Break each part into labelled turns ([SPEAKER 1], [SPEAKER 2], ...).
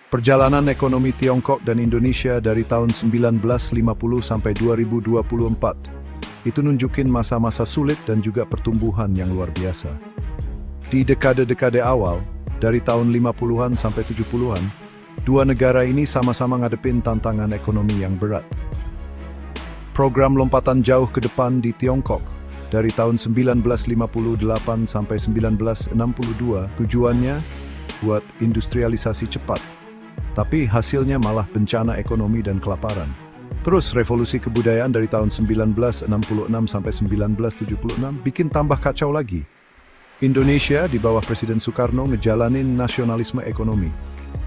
[SPEAKER 1] Perjalanan ekonomi Tiongkok dan Indonesia dari tahun 1950 sampai 2024 itu nunjukin masa-masa sulit dan juga pertumbuhan yang luar biasa. Di dekade-dekade awal, dari tahun 50-an sampai 70-an, dua negara ini sama-sama ngadepin tantangan ekonomi yang berat. Program lompatan jauh ke depan di Tiongkok dari tahun 1958 sampai 1962 tujuannya buat industrialisasi cepat. Tapi hasilnya malah bencana ekonomi dan kelaparan. Terus revolusi kebudayaan dari tahun 1966 sampai 1976 bikin tambah kacau lagi. Indonesia di bawah Presiden Soekarno ngejalanin nasionalisme ekonomi.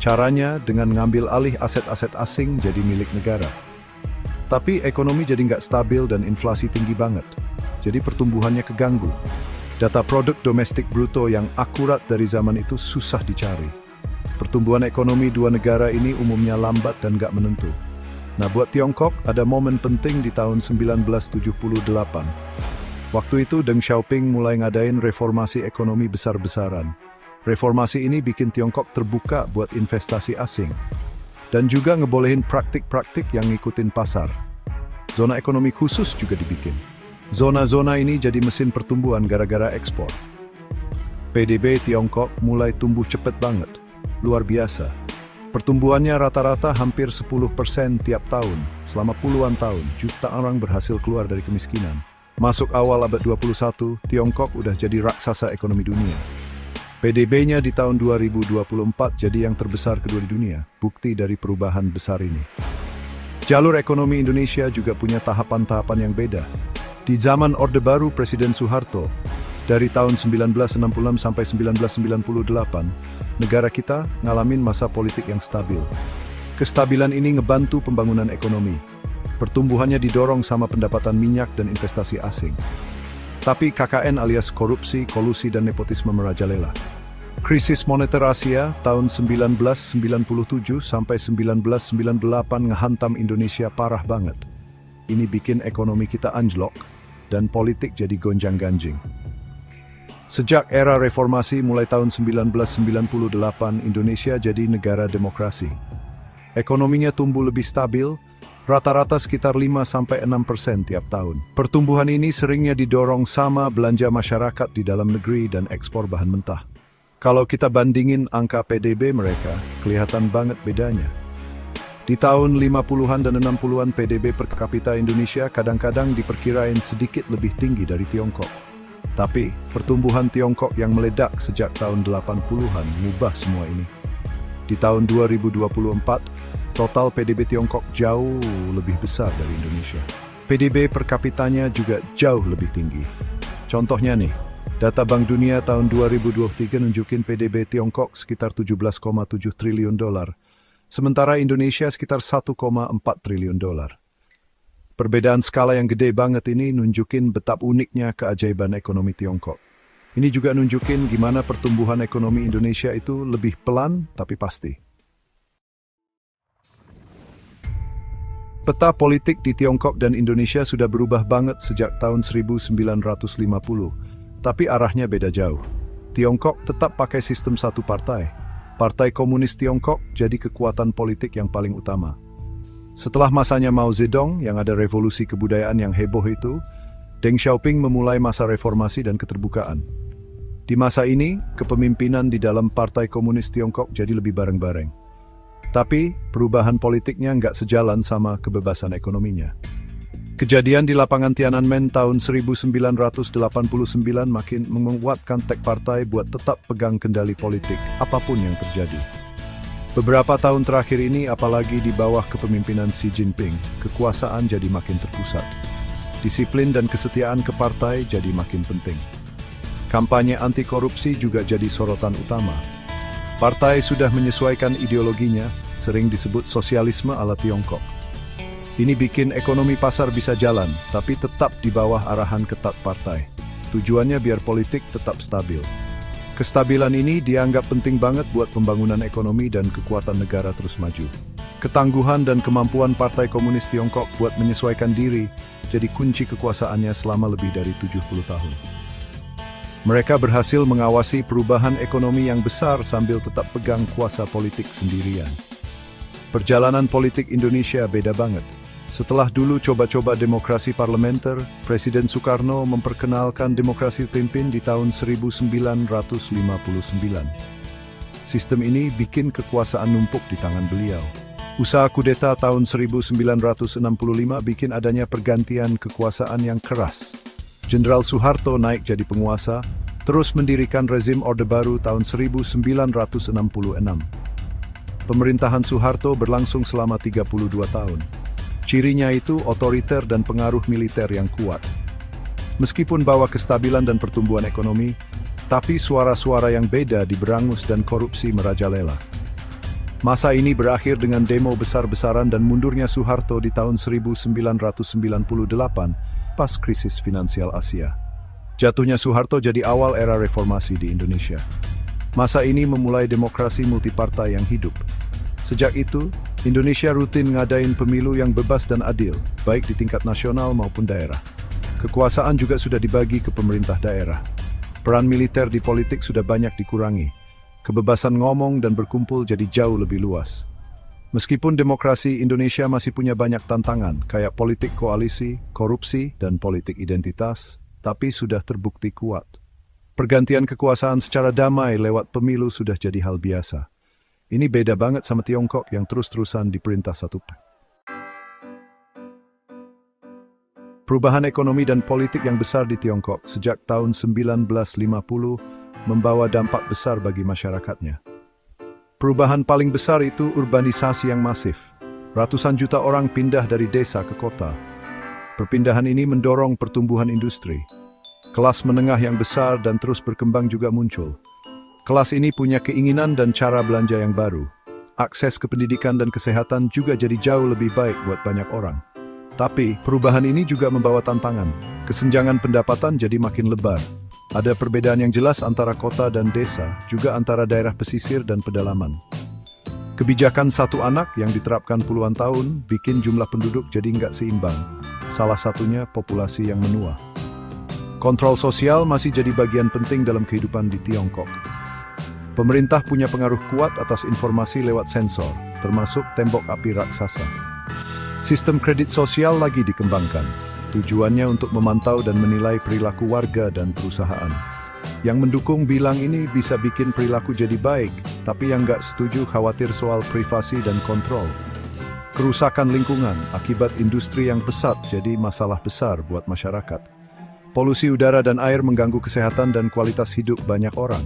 [SPEAKER 1] Caranya dengan ngambil alih aset-aset asing jadi milik negara. Tapi ekonomi jadi nggak stabil dan inflasi tinggi banget. Jadi pertumbuhannya keganggu. Data produk domestik bruto yang akurat dari zaman itu susah dicari. Pertumbuhan ekonomi dua negara ini umumnya lambat dan gak menentu. Nah, buat Tiongkok ada momen penting di tahun 1978. Waktu itu Deng Xiaoping mulai ngadain reformasi ekonomi besar-besaran. Reformasi ini bikin Tiongkok terbuka buat investasi asing. Dan juga ngebolehin praktik-praktik yang ngikutin pasar. Zona ekonomi khusus juga dibikin. Zona-zona ini jadi mesin pertumbuhan gara-gara ekspor. PDB Tiongkok mulai tumbuh cepet banget. Luar biasa. Pertumbuhannya rata-rata hampir 10% tiap tahun. Selama puluhan tahun, jutaan orang berhasil keluar dari kemiskinan. Masuk awal abad 21, Tiongkok udah jadi raksasa ekonomi dunia. PDB-nya di tahun 2024 jadi yang terbesar kedua di dunia. Bukti dari perubahan besar ini. Jalur ekonomi Indonesia juga punya tahapan-tahapan yang beda. Di zaman Orde Baru Presiden Soeharto, dari tahun 1966 sampai 1998, negara kita ngalamin masa politik yang stabil. Kestabilan ini ngebantu pembangunan ekonomi. Pertumbuhannya didorong sama pendapatan minyak dan investasi asing. Tapi KKN alias korupsi, kolusi, dan nepotisme merajalela. Krisis moneter Asia tahun 1997 sampai 1998 ngehantam Indonesia parah banget. Ini bikin ekonomi kita anjlok dan politik jadi gonjang-ganjing. Sejak era reformasi mulai tahun 1998, Indonesia jadi negara demokrasi. Ekonominya tumbuh lebih stabil, rata-rata sekitar 5-6% tiap tahun. Pertumbuhan ini seringnya didorong sama belanja masyarakat di dalam negeri dan ekspor bahan mentah. Kalau kita bandingin angka PDB mereka, kelihatan banget bedanya. Di tahun 50-an dan 60-an PDB per kapita Indonesia kadang-kadang diperkirain sedikit lebih tinggi dari Tiongkok. Tapi, pertumbuhan Tiongkok yang meledak sejak tahun 80-an mengubah semua ini. Di tahun 2024, total PDB Tiongkok jauh lebih besar dari Indonesia. PDB per kapitanya juga jauh lebih tinggi. Contohnya nih, data Bank Dunia tahun 2023 nunjukin PDB Tiongkok sekitar 17,7 triliun dolar, sementara Indonesia sekitar 1,4 triliun dolar. Perbedaan skala yang gede banget ini nunjukin betapa uniknya keajaiban ekonomi Tiongkok. Ini juga nunjukin gimana pertumbuhan ekonomi Indonesia itu lebih pelan tapi pasti. Peta politik di Tiongkok dan Indonesia sudah berubah banget sejak tahun 1950, tapi arahnya beda jauh. Tiongkok tetap pakai sistem satu partai. Partai Komunis Tiongkok jadi kekuatan politik yang paling utama. Setelah masanya Mao Zedong yang ada revolusi kebudayaan yang heboh itu, Deng Xiaoping memulai masa reformasi dan keterbukaan. Di masa ini, kepemimpinan di dalam Partai Komunis Tiongkok jadi lebih bareng-bareng. Tapi, perubahan politiknya nggak sejalan sama kebebasan ekonominya. Kejadian di lapangan Tiananmen tahun 1989 makin menguatkan tekad partai buat tetap pegang kendali politik, apapun yang terjadi. Beberapa tahun terakhir ini, apalagi di bawah kepemimpinan Xi Jinping, kekuasaan jadi makin terpusat. Disiplin dan kesetiaan ke partai jadi makin penting. Kampanye anti korupsi juga jadi sorotan utama. Partai sudah menyesuaikan ideologinya, sering disebut sosialisme ala Tiongkok. Ini bikin ekonomi pasar bisa jalan, tapi tetap di bawah arahan ketat partai. Tujuannya biar politik tetap stabil. Kestabilan ini dianggap penting banget buat pembangunan ekonomi dan kekuatan negara terus maju. Ketangguhan dan kemampuan Partai Komunis Tiongkok buat menyesuaikan diri jadi kunci kekuasaannya selama lebih dari 70 tahun. Mereka berhasil mengawasi perubahan ekonomi yang besar sambil tetap pegang kuasa politik sendirian. Perjalanan politik Indonesia beda banget. Setelah dulu coba-coba demokrasi parlementer, Presiden Soekarno memperkenalkan demokrasi pimpin di tahun 1959. Sistem ini bikin kekuasaan numpuk di tangan beliau. Usaha kudeta tahun 1965 bikin adanya pergantian kekuasaan yang keras. Jenderal Soeharto naik jadi penguasa, terus mendirikan rezim Orde Baru tahun 1966. Pemerintahan Soeharto berlangsung selama 32 tahun. Cirinya itu otoriter dan pengaruh militer yang kuat. Meskipun bawa kestabilan dan pertumbuhan ekonomi, tapi suara-suara yang beda di berangus dan korupsi merajalela. Masa ini berakhir dengan demo besar-besaran dan mundurnya Soeharto di tahun 1998 pas krisis finansial Asia. Jatuhnya Soeharto jadi awal era reformasi di Indonesia. Masa ini memulai demokrasi multipartai yang hidup. Sejak itu, Indonesia rutin ngadain pemilu yang bebas dan adil, baik di tingkat nasional maupun daerah. Kekuasaan juga sudah dibagi ke pemerintah daerah. Peran militer di politik sudah banyak dikurangi. Kebebasan ngomong dan berkumpul jadi jauh lebih luas. Meskipun demokrasi Indonesia masih punya banyak tantangan, kayak politik koalisi, korupsi, dan politik identitas, tapi sudah terbukti kuat. Pergantian kekuasaan secara damai lewat pemilu sudah jadi hal biasa. Ini beda banget sama Tiongkok yang terus-terusan diperintah satu. Perubahan ekonomi dan politik yang besar di Tiongkok sejak tahun 1950 membawa dampak besar bagi masyarakatnya. Perubahan paling besar itu urbanisasi yang masif. Ratusan juta orang pindah dari desa ke kota. Perpindahan ini mendorong pertumbuhan industri. Kelas menengah yang besar dan terus berkembang juga muncul. Kelas ini punya keinginan dan cara belanja yang baru. Akses ke pendidikan dan kesehatan juga jadi jauh lebih baik buat banyak orang. Tapi, perubahan ini juga membawa tantangan. Kesenjangan pendapatan jadi makin lebar. Ada perbedaan yang jelas antara kota dan desa, juga antara daerah pesisir dan pedalaman. Kebijakan satu anak yang diterapkan puluhan tahun bikin jumlah penduduk jadi nggak seimbang. Salah satunya populasi yang menua. Kontrol sosial masih jadi bagian penting dalam kehidupan di Tiongkok. Pemerintah punya pengaruh kuat atas informasi lewat sensor, termasuk tembok api raksasa. Sistem kredit sosial lagi dikembangkan. Tujuannya untuk memantau dan menilai perilaku warga dan perusahaan. Yang mendukung bilang ini bisa bikin perilaku jadi baik, tapi yang nggak setuju khawatir soal privasi dan kontrol. Kerusakan lingkungan akibat industri yang pesat jadi masalah besar buat masyarakat. Polusi udara dan air mengganggu kesehatan dan kualitas hidup banyak orang.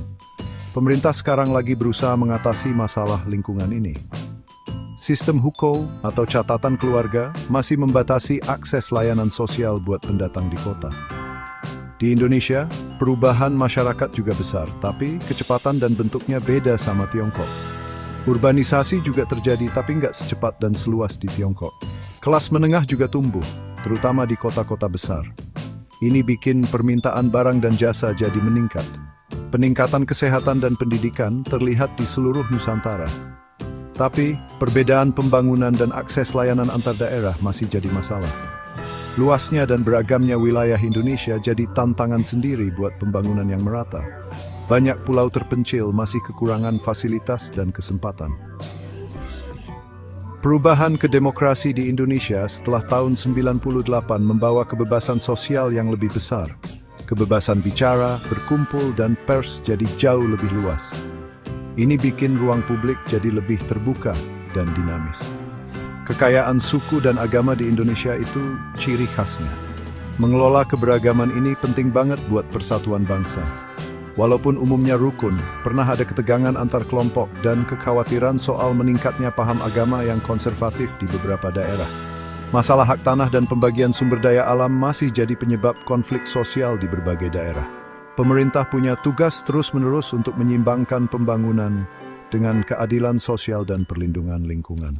[SPEAKER 1] Pemerintah sekarang lagi berusaha mengatasi masalah lingkungan ini. Sistem hukou atau catatan keluarga masih membatasi akses layanan sosial buat pendatang di kota. Di Indonesia, perubahan masyarakat juga besar, tapi kecepatan dan bentuknya beda sama Tiongkok. Urbanisasi juga terjadi, tapi nggak secepat dan seluas di Tiongkok. Kelas menengah juga tumbuh, terutama di kota-kota besar. Ini bikin permintaan barang dan jasa jadi meningkat. Peningkatan kesehatan dan pendidikan terlihat di seluruh Nusantara. Tapi, perbedaan pembangunan dan akses layanan antar daerah masih jadi masalah. Luasnya dan beragamnya wilayah Indonesia jadi tantangan sendiri buat pembangunan yang merata. Banyak pulau terpencil masih kekurangan fasilitas dan kesempatan. Perubahan ke demokrasi di Indonesia setelah tahun 98 membawa kebebasan sosial yang lebih besar. Kebebasan bicara, berkumpul, dan pers jadi jauh lebih luas. Ini bikin ruang publik jadi lebih terbuka dan dinamis. Kekayaan suku dan agama di Indonesia itu ciri khasnya. Mengelola keberagaman ini penting banget buat persatuan bangsa. Walaupun umumnya rukun, pernah ada ketegangan antar kelompok dan kekhawatiran soal meningkatnya paham agama yang konservatif di beberapa daerah. Masalah hak tanah dan pembagian sumber daya alam masih jadi penyebab konflik sosial di berbagai daerah. Pemerintah punya tugas terus-menerus untuk menyeimbangkan pembangunan dengan keadilan sosial dan perlindungan lingkungan.